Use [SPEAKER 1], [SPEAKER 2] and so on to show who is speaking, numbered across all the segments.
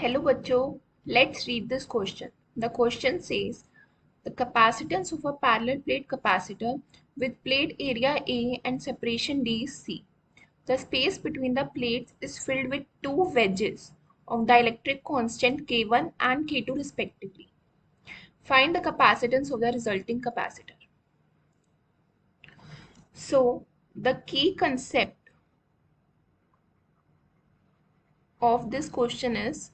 [SPEAKER 1] Hello bachcho, let's read this question. The question says the capacitance of a parallel plate capacitor with plate area A and separation D is C. The space between the plates is filled with two wedges of dielectric constant K1 and K2 respectively. Find the capacitance of the resulting capacitor. So the key concept of this question is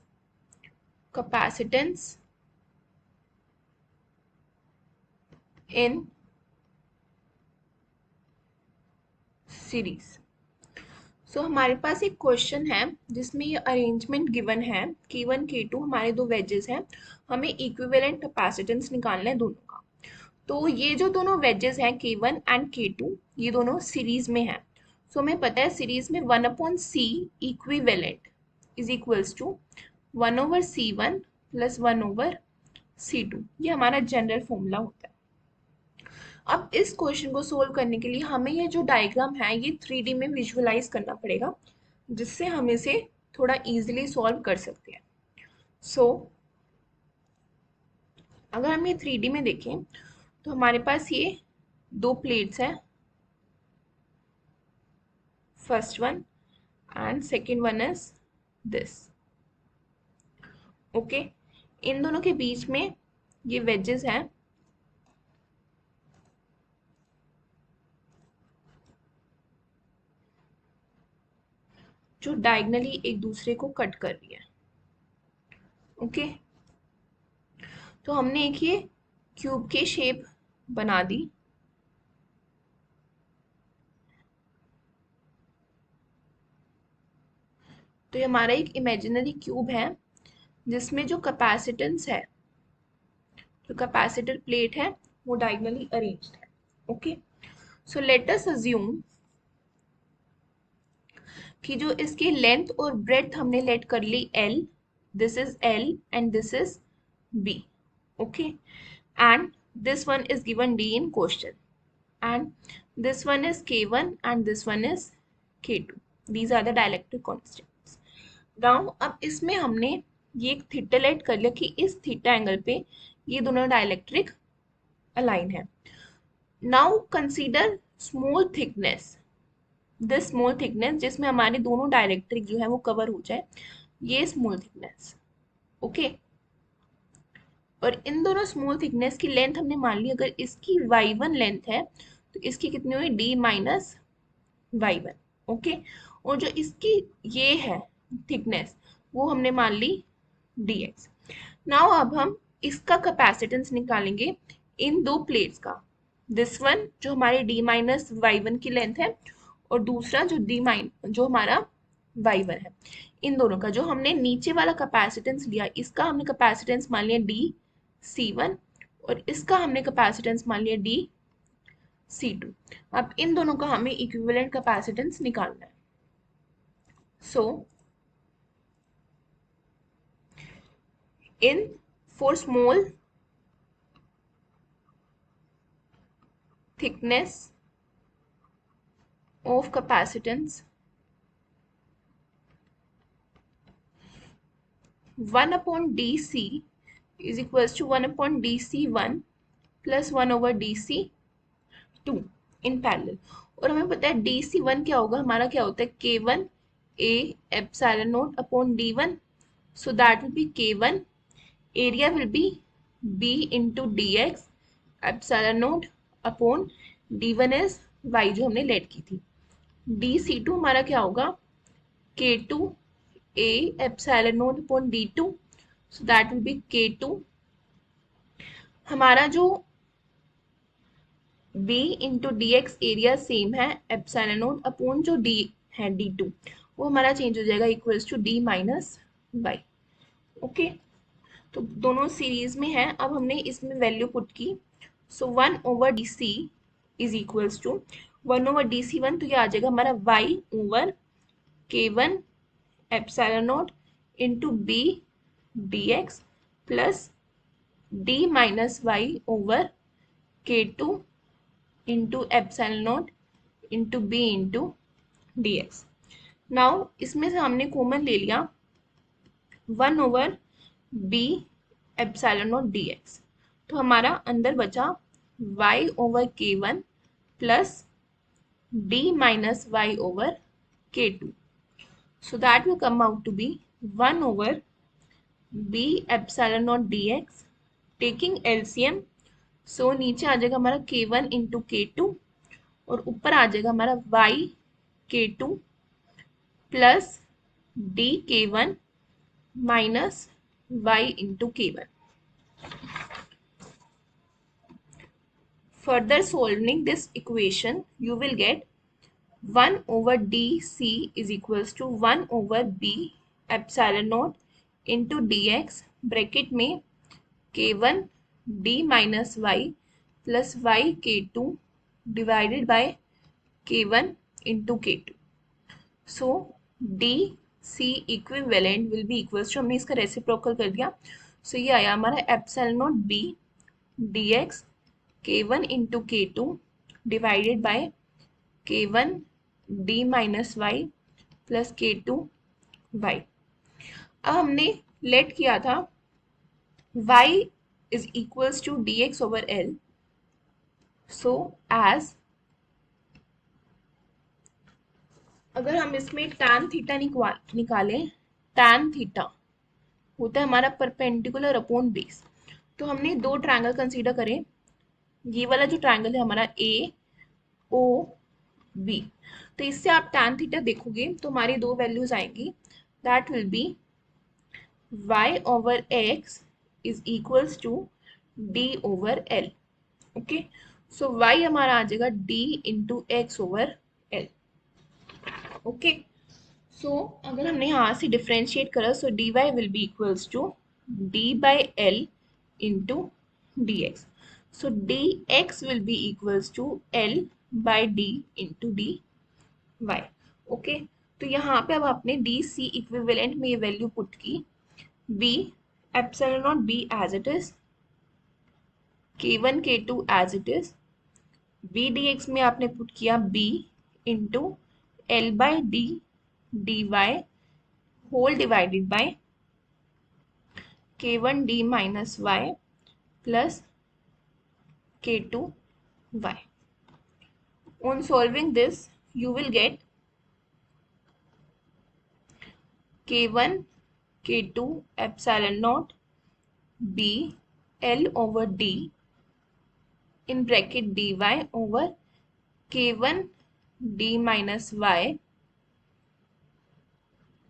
[SPEAKER 1] capacitance in series. So हमारे पास एक question है जिसमें ये arrangement given है K1 K2 हमारे दो wages हैं, हमें इक्विवेलेंट कैपेसिटेंस निकालना है दोनों का। तो ये जो दोनों वेजेस हैं K1 एंड K2 ये दोनों सीरीज में हैं। सो हमें पता है सीरीज में 1/C equivalent is equals to 1/C1 plus 1/C2। ये हमारा जनरल फॉर्मूला होता है। अब इस क्वेश्चन को सोल्व करने के लिए हमें ये जो डायग्राम है ये 3D में विजुअलाइज करना पड़ेगा, जिससे हम इसे थोड़ा इजीली सॉल्व कर सकते हैं। सो अगर हम ये 3D में देखें तो हमारे पास ये दो प्लेट्स हैं, first one and second one is this. Okay, इन दोनों के बीच में ये वेजेस हैं जो डायगनली एक दूसरे को कट कर रही है। ओके, तो हमने एक ये क्यूब की शेप बना दी। तो ये हमारा एक इमेजिनरी क्यूब है जिसमें जो कैपेसिटेंस है, जो कैपेसिटर प्लेट है वो डायगनली अरेंज्ड है। Okay, so let us assume कि जो इसकी लेंथ और ब्रेड्थ हमने लेट कर ली L, this is L and this is B। Okay, and this one is given D in question, and this one is K1 and this one is K2. These are the dielectric constants. Now अब इसमें हमने ये एक theta late कर लिया कि इस theta angle पे ये दोनों डायलेक्ट्रिक अलाइन है। Now consider small thickness, this small thickness जिसमें हमारे दोनों डायलेक्ट्रिक जो है वो कवर हो जाए, ये स्मॉल थिकनेस। ओके, और इन दोनों स्मॉल थिकनेस की लेंथ हमने मान ली, अगर इसकी y1 लेंथ है तो इसकी कितनी हुई d माइनस y1। ओके, और जो इसकी ये है थिकनेस वो हमने मान ली dx। नाउ अब हम इसका कैपेसिटेंस निकालेंगे इन दो प्लेट्स का, दिस वन जो हमारे d माइनस y1 की लेंथ है और दूसरा जो जो हमारा y1 है। इन दोनों का जो हमने नीचे वाला कैपेसिटेंस लिया, इसका हमने कैपेसिटेंस मान लिया dC1 और इसका हमने कैपेसिटेंस मान लिया dC2। अब इन दोनों का हमें इक्विवेलेंट कैपेसिटेंस निकालना है। So in for small thickness of capacitance 1/dc is equals to 1/dc1 plus 1/dc2 in parallel। और हमें पता है dc1 क्या होगा, हमारा क्या होता है K1 A epsilon naught upon D1, so that will be K1, area will be B into dx epsilon naught upon D1 is y जो हमने लेट की थी। dC2 हमारा क्या होगा K2 A epsilon naught upon D2, so that will be K2। हमारा जो B into dx area same है epsilon naught अपॉन जो D है D2, वो हमारा चेंज हो जाएगा equals to D minus y। Okay, तो दोनों सीरीज में है। अब हमने इसमें वैल्यू पुट की, सो 1/dc is equals to 1/dc1, तो ये आ जाएगा हमारा y/K1 epsilon naught into B dx plus D minus y/K2 into epsilon naught into B into dx। Now इसमें से हमने कॉमन ले लिया 1/b एप्सिलॉन नॉट dx। तो हमारा अंदर बचा y/k1 plus d minus y/k2. So that will come out to be 1/b epsilon naught dx. Taking LCM, so नीचे आ जाएगा हमारा k1 इंटू k2 और ऊपर आ जाएगा हमारा y/k2 plus d/k1 minus y into k1. Further solving this equation, you will get 1/dc is equals to 1/b epsilon naught into dx bracket में k1 d minus y plus y k2 divided by k1 into k2. So dc equivalent will be equals to, हमने इसका reciprocal कर दिया, so ये आया हमारा epsilon naught b dx k1 into k2 divided by k1 d minus y plus k2 y. अब हमने late किया था y is equals to dx over L. So as अगर हम इसमें tan थीटा निकालें, tan थीटा होता है हमारा परपेंडिकुलर अपॉन बेस। तो हमने दो ट्रायंगल कंसीडर करें, ये वाला जो ट्रायंगल है हमारा ए ओ बी, तो इससे आप tan थीटा देखोगे तो हमारी दो वैल्यूज आएंगी, that will be y/x is equals to d/L. Okay, so y हमारा आ जाएगा d इंटू x/L. ओके, सो अगर हमने यहाँ से डिफ्रेंशिएट करा, so dy will be equals to d/L into dx. So dx will be equals to L by d into dy. Okay, तो यहाँ पे अब आपने dc इक्विवेलेंट में ये वैल्यू पुट की, b epsilon naught b as it is, k1 k2 as it is, b dx में आपने पुट किया b into L by d dy whole divided by k1 d minus y plus k2 y. On solving this, you will get k1 k2 epsilon naught b L over d in bracket dy over k1 d minus y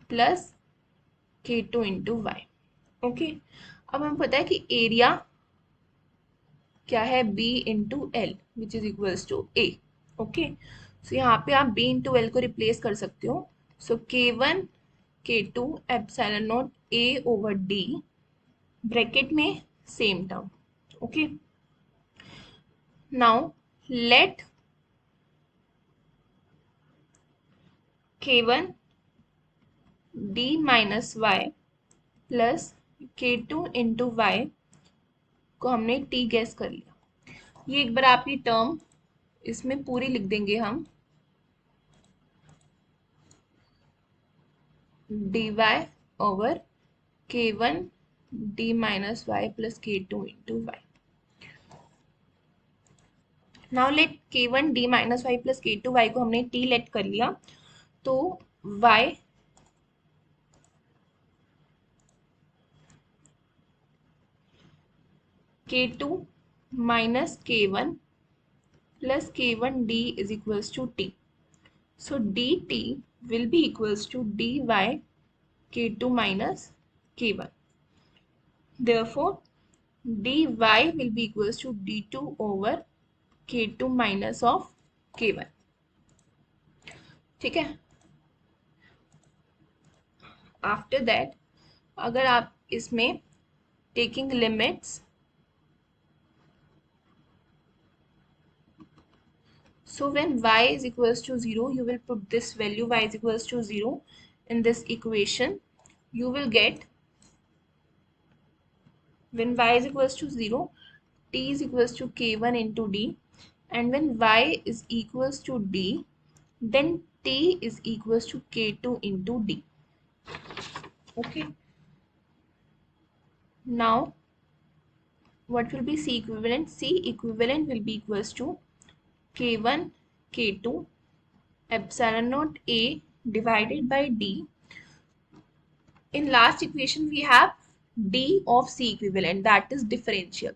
[SPEAKER 1] plus k2 into y. Okay, अब हमें पता है कि area क्या है, b into l which is equals to a. Okay, so यहाँ पे आप b इंटू एल को रिप्लेस कर सकते हो, so k1 k2 epsilon nought a over d bracket में same term. Okay, now let k1 d minus y plus k2 into y को हमने t गैस कर लिया. ये एक बार आप ये टर्म इसमें पूरी लिख देंगे हम, dy over k1 d minus y plus k2 into y. Now let k1 d minus y plus k2 y को हमने t लेट कर लिया, तो y k2 minus k1 plus k1 d is equals to t. So dt will be equals to dy k2 minus k1. Therefore, dy will be equals to d2 over k2 minus of k1. ठीक है. After that, अगर आप इसमें taking limits, so when y is equals to 0, you will put this value y is equals to 0 in this equation. You will get, when y is equals to 0, t is equals to k1 into d, and when y is equals to d, then t is equals to k2 into d. Okay, Now, what will be C equivalent? C equivalent will be equals to K1, K2, epsilon naught A divided by D. In last equation, we have D of C equivalent, that is differential.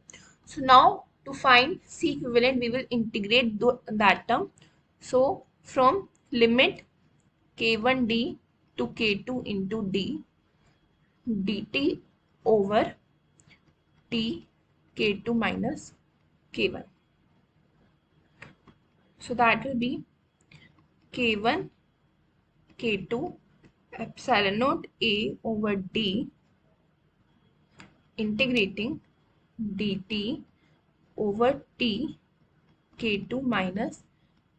[SPEAKER 1] So now to find C equivalent, we will integrate that term. So from limit K1D to K2 into D dt over T K2 minus K1. So that will be K1 K2 epsilon naught A over D integrating dt over T K2 minus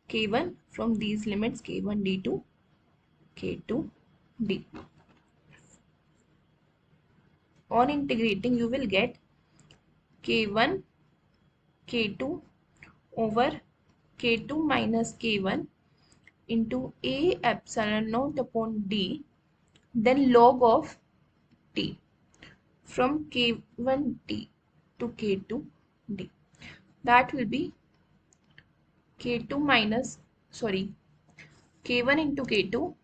[SPEAKER 1] K1 from these limits K1D to K2D. On integrating, you will get K1 K2 over K2 minus K1 into A epsilon naught upon D, then log of T from K1D to K2D. That will be K2 minus, sorry, K1 into K2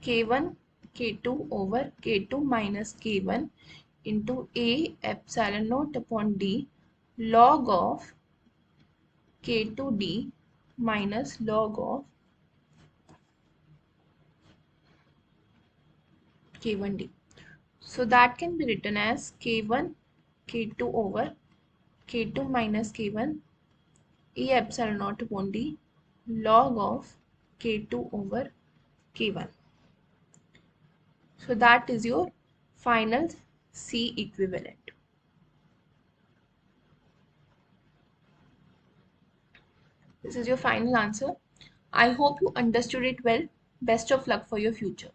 [SPEAKER 1] K1 K2 over K2 minus K1 into A epsilon naught upon D log of K2D minus log of K1D. So that can be written as K1 K2 over K2 minus K1 A epsilon naught upon D log of K2 over K1. So that is your final C equivalent. This is your final answer. I hope you understood it well. Best of luck for your future.